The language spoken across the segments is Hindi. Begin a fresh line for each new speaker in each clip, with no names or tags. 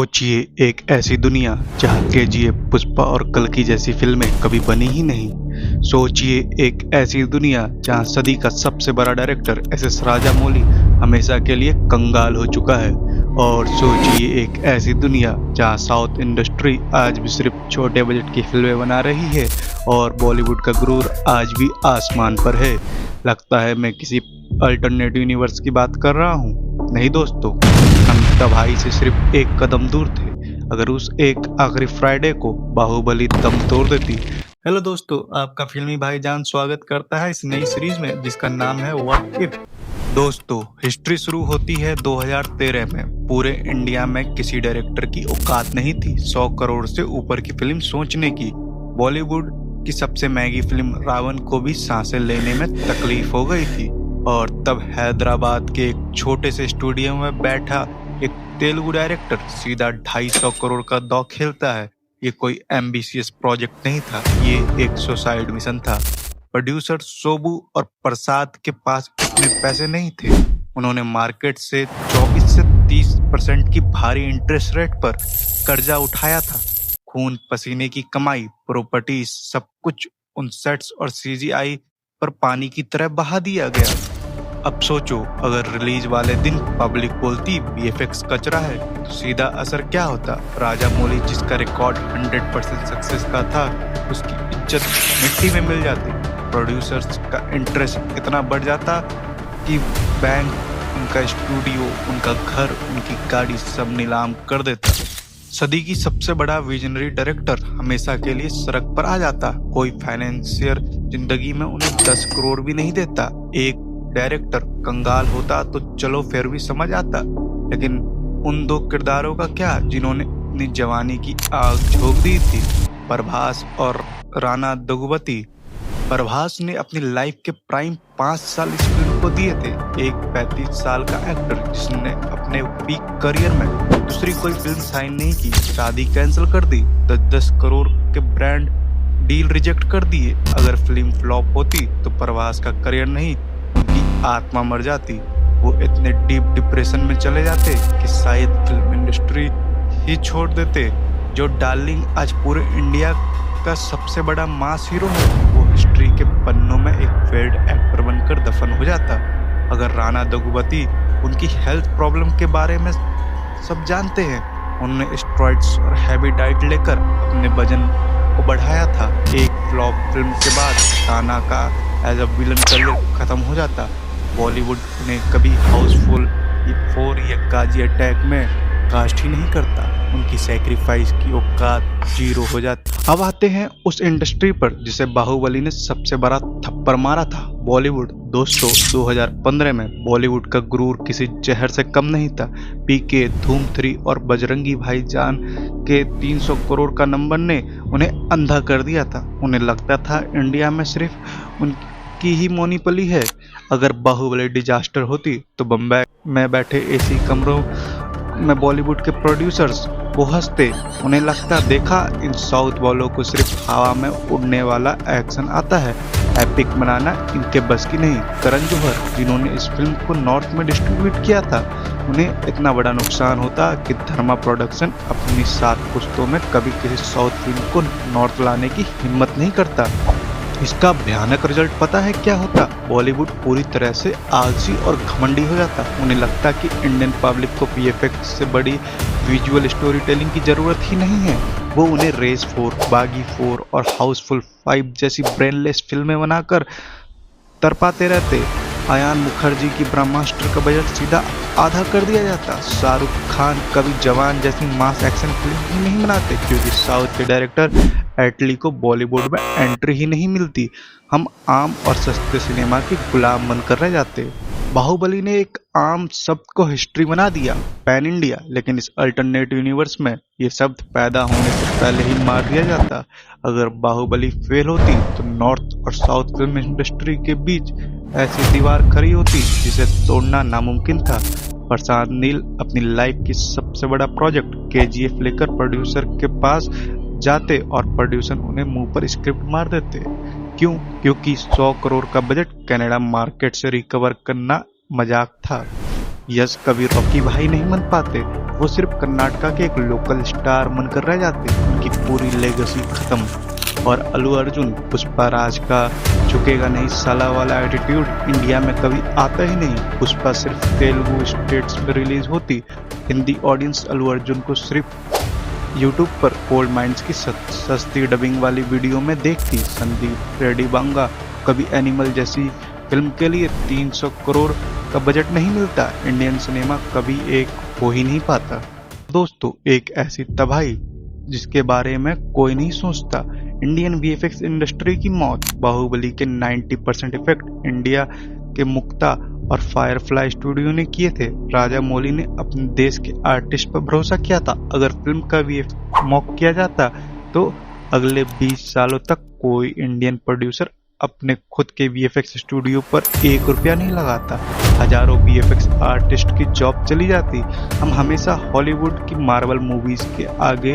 सोचिए एक ऐसी दुनिया जहाँ केजीएफ, पुष्पा और कल्कि जैसी फिल्में कभी बनी ही नहीं। सोचिए एक ऐसी दुनिया जहाँ सदी का सबसे बड़ा डायरेक्टर एस.एस. राजामौली हमेशा के लिए कंगाल हो चुका है। और सोचिए एक ऐसी दुनिया जहाँ साउथ इंडस्ट्री आज भी सिर्फ छोटे बजट की फिल्में बना रही है और बॉलीवुड का गुरूर आज भी आसमान पर है। लगता है मैं किसी अल्टरनेटिव यूनिवर्स की बात कर रहा हूँ। नहीं दोस्तों, हम तबाही से सिर्फ एक कदम दूर थे। अगर उस एक आखिरी फ्राइडे को बाहुबली दम तोड़ देती। हेलो दोस्तों, आपका फिल्मी भाईजान स्वागत करता है इस नई सीरीज में जिसका नाम है व्हाट इफ। दोस्तों, हिस्ट्री शुरू होती है 2013 में। पूरे इंडिया में किसी डायरेक्टर की औकात नहीं थी 100 करोड़ से ऊपर की फिल्म सोचने की। बॉलीवुड की सबसे महंगी फिल्म रावण को भी सांसें लेने में तकलीफ हो गई थी। और तब हैदराबाद के एक छोटे से स्टूडियो में बैठा एक तेलुगु डायरेक्टर सीधा 250 करोड़ का दांव खेलता है। ये कोई एम्बिशियस प्रोजेक्ट नहीं था, ये एक सुसाइड मिशन था। प्रोड्यूसर सोबू और प्रसाद के पास इतने पैसे नहीं थे। उन्होंने मार्केट से 24 से 30% की भारी इंटरेस्ट रेट पर कर्जा उठाया था। खून पसीने की कमाई, प्रॉपर्टी, सब कुछ उन सेट्स और सीजीआई पर पानी की तरह बहा दिया गया। अब सोचो, अगर रिलीज वाले दिन पब्लिक बोलती वीएफएक्स कचरा है तो सीधा असर क्या होता। राजामौली जिसका रिकॉर्ड 100% सक्सेस का था, उसकी इज्जत मिट्टी में मिल जाती। प्रोड्यूसर्स का इंटरेस्ट इतना बढ़ जाता कि बैंक उनका स्टूडियो, उनका घर, उनकी गाड़ी सब नीलाम कर देता। सदी की सबसे बड़ा विजनरी डायरेक्टर हमेशा के लिए सड़क पर आ जाता। कोई फाइनेंसियर जिंदगी में उन्हें 10 करोड़ भी नहीं देता। एक डायरेक्टर कंगाल होता तो चलो फिर भी समझ आता, लेकिन उन दो किरदारों का क्या जिन्होंने अपनी जवानी की आग झोंक दी थी, प्रभास और राणा दगुबती। प्रभास ने अपनी लाइफ के प्राइम 5 साल इस फिल्म को दिए थे। एक 35 साल का एक्टर जिसने अपने पीक करियर में दूसरी कोई फिल्म साइन नहीं की, शादी कैंसिल कर दी, 10-10 करोड़ के ब्रांड डील रिजेक्ट कर दिए। अगर फिल्म फ्लॉप होती तो प्रभास का करियर नहीं, उनकी आत्मा मर जाती। वो इतने डीप डिप्रेशन में चले जाते कि शायद फिल्म इंडस्ट्री ही छोड़ देते। जो डार्लिंग आज पूरे इंडिया का सबसे बड़ा मास हीरो है, वो हिस्ट्री के पन्नों में एक फेल्ड एक्टर बनकर दफन हो जाता। अगर राणा दगुबती, उनकी हेल्थ प्रॉब्लम के बारे में सब जानते हैं, उन्होंने स्टेरॉइड्स और हैवी डाइट लेकर अपने वजन को बढ़ाया था। एक फ्लॉप फिल्म के बाद ताना का एज अ विलन करियर खत्म हो जाता। बॉलीवुड उन्हें कभी हाउसफुल 4 या गाजी अटैक में कास्ट ही नहीं करता। उनकी सैक्रिफाइस की औकात जीरो हो जाती। अब आते हैं उस इंडस्ट्री पर जिसे बाहुबली ने सबसे बड़ा थप्पड़ मारा था, बॉलीवुड। दोस्तों, 2015 में बॉलीवुड का गुरूर किसी जहर से कम नहीं था। पीके, धूम 3 और बजरंगी भाईजान के 300 करोड़ का नंबर ने उन्हें अंधा कर दिया था। उन्हें लगता था इंडिया में सिर्फ उनकी ही मोनोपोली है। अगर बाहुबली डिजास्टर होती तो बम्बई में बैठे एसी कमरों में बॉलीवुड के प्रोड्यूसर्स वो हंसते। उन्हें लगता, देखा, इन साउथ वालों को सिर्फ हवा में उड़ने वाला एक्शन आता है, एपिक बनाना इनके बस की नहीं। करण जौहर, जिन्होंने इस फिल्म को नॉर्थ में डिस्ट्रीब्यूट किया था, उन्हें इतना बड़ा नुकसान होता कि धर्मा प्रोडक्शन अपनी 7 पुश्तों में कभी किसी साउथ फिल्म को नॉर्थ लाने की हिम्मत नहीं करता। इसका भयानक रिजल्ट पता है क्या होता? बॉलीवुड पूरी तरह से आलसी और घमंडी हो जाता। उन्हें लगता कि इंडियन पब्लिक को वीएफएक्स से बड़ी विजुअल स्टोरी टेलिंग की जरूरत ही नहीं है। वो उन्हें रेस 4, बागी 4 और हाउसफुल 5 जैसी ब्रेनलेस फिल्में बनाकर तरपाते रहते। आयान मुखर्जी की ब्रह्मास्त्र का बजट सीधा आधा कर दिया जाता। शाहरुख खान कभी जवान जैसी मास एक्शन फिल्म ही नहीं बनाते क्योंकि साउथ के डायरेक्टर एटली को बॉलीवुड में एंट्री ही नहीं मिलती। हम आम और सस्ते सिनेमा के गुलाम बनकर रह जाते। बाहुबली ने एक आम शब्द को हिस्ट्री बना दिया, पैन इंडिया। लेकिन इस अल्टरनेटिव यूनिवर्स में ये शब्द पैदा होने से पहले ही मार दिया जाता। अगर बाहुबली फेल होती तो नॉर्थ और साउथ फिल्म इंडस्ट्री के बीच ऐसी दीवार खड़ी होती जिसे तोड़ना नामुमकिन था। प्रशांत नील अपनी लाइफ की सबसे बड़ा प्रोजेक्ट केजीएफ लेकर प्रोड्यूसर के पास जाते और प्रोड्यूसर उन्हें मुंह पर स्क्रिप्ट मार देते। क्यों? क्योंकि 100 करोड़ का बजट कनाडा मार्केट से रिकवर करना मजाक था। यश कभी रॉकी भाई नहीं बन पाते। वो सिर्फ कर्नाटका के एक लोकल स्टार बनकर रह जाते, उनकी पूरी लेगेसी खत्म। और अल्लू अर्जुन पुष्पा राज का झुकेगा नहीं साला वाला एटीट्यूड इंडिया में कभी आता ही नहीं। पुष्पा सिर्फ तेलुगु स्टेट्स में रिलीज होती, हिंदी ऑडियंस अल्लू अर्जुन को सिर्फ यूट्यूब पर गोल्ड माइंस की सस्ती डबिंग वाली वीडियो में देखती। संदीप रेड्डी बांगा कभी एनिमल जैसी फिल्म के लिए 300 करोड़ का बजट नहीं मिलता, इंडियन सिनेमा कभी एक हो ही नहीं पाता। दोस्तों, एक ऐसी तबाही जिसके बारे में कोई नहीं सोचता, इंडियन वीएफएक्स इंडस्ट्री की मौत। बाहुबली के 90% इफेक्ट इंडिया के मुक्ता और फायरफ्लाई स्टूडियो ने किए थे। राजा मौली ने अपने देश के आर्टिस्ट पर भरोसा किया था। अगर फिल्म का वीएफएक्स मॉक किया जाता तो अगले 20 सालों तक कोई इंडियन प्रोड्यूसर अपने खुद के वीएफएक्स स्टूडियो पर 1 रुपया नहीं लगाता। हजारों वीएफएक्स आर्टिस्ट की जॉब चली जाती। हम हमेशा हॉलीवुड की मार्वल मूवीज के आगे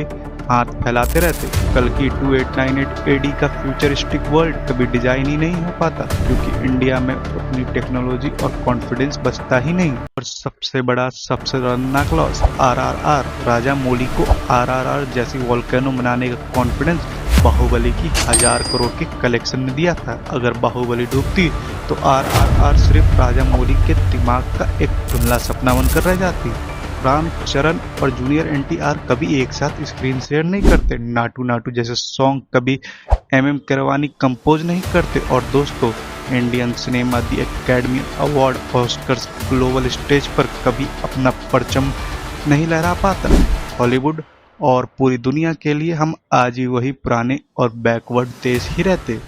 हाथ फैलाते रहते। कल की 2898 एडी का फ्यूचरिस्टिक वर्ल्ड कभी डिजाइन ही नहीं हो पाता, क्योंकि इंडिया में उतनी टेक्नोलॉजी और कॉन्फिडेंस बचता ही नहीं। और सबसे बड़ा, सबसे खतरनाक लॉस आरआरआर। राजा मौली को आरआरआर जैसी वोल्केनो बनाने का कॉन्फिडेंस बाहुबली की 1000 करोड़ के कलेक्शन ने दिया था। अगर बाहुबली डूबती तो आरआरआर सिर्फ राजा मौली के दिमाग का एक धुंधला सपना बनकर रह जाती। रामचरण और जूनियर एनटीआर कभी एक साथ स्क्रीन शेयर नहीं करते। नाटू नाटू जैसे सॉन्ग कभी एमएम किरवानी कंपोज नहीं करते। और दोस्तों, Indian cinema the Academy Award Oscars global stage पर कभी अपना परचम नहीं लहरा पाता। हॉलीवुड और पूरी दुनिया के लिए हम आज ही वही पुराने और बैकवर्ड देश ही रहते।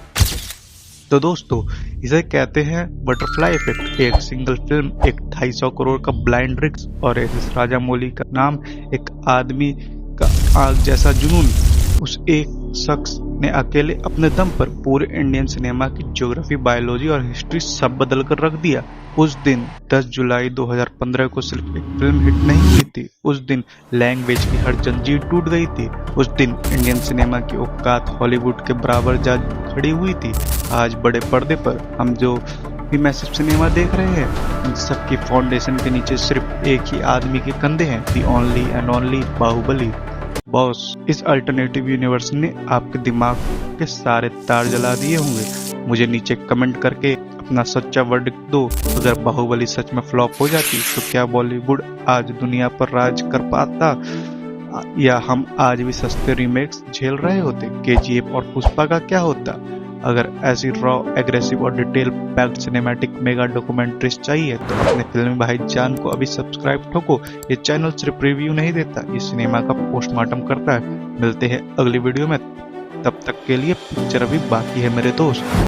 तो दोस्तों, इसे कहते हैं बटरफ्लाई इफेक्ट। एक सिंगल फिल्म, एक 250 करोड़ का ब्लाइंड रिस्क और इस राजा मौली का नाम, एक आदमी का आग जैसा जुनून। उस एक शख्स ने अकेले अपने दम पर पूरे इंडियन सिनेमा की ज्योग्राफी, बायोलॉजी और हिस्ट्री सब बदल कर रख दिया। उस दिन 10 जुलाई 2015 को सिर्फ एक फिल्म हिट नहीं हुई थी, उस दिन लैंग्वेज की हर जंजीर टूट गई थी। उस दिन इंडियन सिनेमा की औकात हॉलीवुड के बराबर जा खड़ी हुई थी। आज बड़े पर्दे पर हम जो भी मैसिव सिनेमा देख रहे हैं, इन सबकी फाउंडेशन के नीचे सिर्फ एक ही आदमी के कंधे हैं, the only and only Baahubali. Boss, इस अल्टरनेटिव यूनिवर्स ने आपके दिमाग के सारे तार जला दिए होंगे। मुझे नीचे कमेंट करके अपना सच्चा वर्डिक्ट दो। अगर बाहुबली सच में फ्लॉप हो जाती तो क्या बॉलीवुड आज दुनिया पर राज कर पाता, या हम आज भी सस्ते रीमेक्स झेल रहे होते? केजीएफ और पुष्पा का क्या होता? अगर ऐसी रॉ, एग्रेसिव और detail packed cinematic mega documentaries चाहिए तो अपने फिल्मी भाईजान को अभी सब्सक्राइब ठोको। ये चैनल सिर्फ रिव्यू नहीं देता, ये सिनेमा का पोस्टमार्टम करता है। मिलते हैं अगली वीडियो में, तब तक के लिए पिक्चर अभी बाकी है मेरे दोस्त।